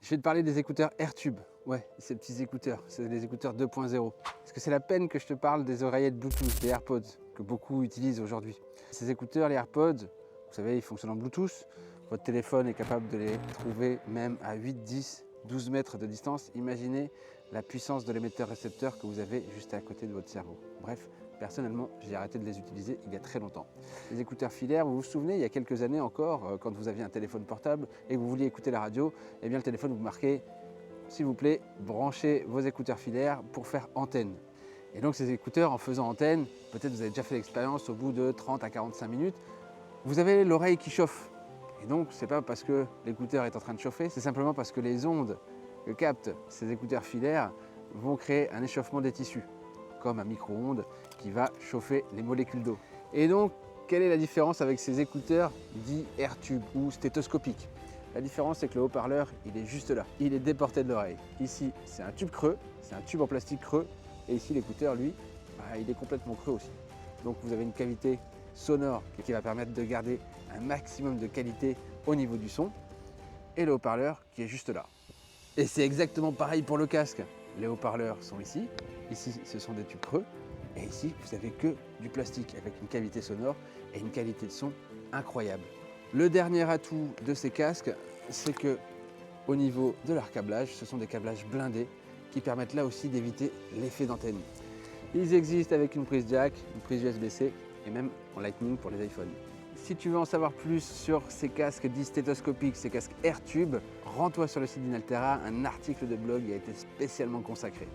Je vais te parler des écouteurs AirTube. Ouais, ces petits écouteurs, c'est des écouteurs 2.0. Est-ce que c'est la peine que je te parle des oreillettes Bluetooth, des AirPods, que beaucoup utilisent aujourd'hui? Ces écouteurs, les AirPods, vous savez, ils fonctionnent en Bluetooth. Votre téléphone est capable de les trouver même à 8, 10, 12 mètres de distance. Imaginez la puissance de l'émetteur-récepteur que vous avez juste à côté de votre cerveau. Bref, personnellement, j'ai arrêté de les utiliser il y a très longtemps. Les écouteurs filaires, vous vous souvenez, il y a quelques années encore, quand vous aviez un téléphone portable et que vous vouliez écouter la radio, eh bien le téléphone vous marquait « S'il vous plaît, branchez vos écouteurs filaires pour faire antenne ». Et donc ces écouteurs, en faisant antenne, peut-être vous avez déjà fait l'expérience, au bout de 30 à 45 minutes, vous avez l'oreille qui chauffe. Et donc, c'est pas parce que l'écouteur est en train de chauffer, c'est simplement parce que les ondes que captent ces écouteurs filaires vont créer un échauffement des tissus, comme un micro-ondes qui va chauffer les molécules d'eau. Et donc, quelle est la différence avec ces écouteurs dits AirTube ou stéthoscopiques? La différence, c'est que le haut-parleur, il est juste là. Il est déporté de l'oreille. Ici, c'est un tube creux, c'est un tube en plastique creux. Et ici, l'écouteur, lui, il est complètement creux aussi. Donc, vous avez une cavité sonore qui va permettre de garder un maximum de qualité au niveau du son. Et le haut-parleur qui est juste là. Et c'est exactement pareil pour le casque. Les haut-parleurs sont ici. Ici, ce sont des tubes creux. Et ici, vous n'avez que du plastique avec une qualité sonore et une qualité de son incroyable. Le dernier atout de ces casques, c'est que au niveau de leur câblage, ce sont des câblages blindés qui permettent là aussi d'éviter l'effet d'antenne. Ils existent avec une prise jack, une prise USB-C et même en Lightning pour les iPhones. Si tu veux en savoir plus sur ces casques dits stéthoscopiques, ces casques AirTube, rends-toi sur le site d'Inaltera, un article de blog y a été spécialement consacré.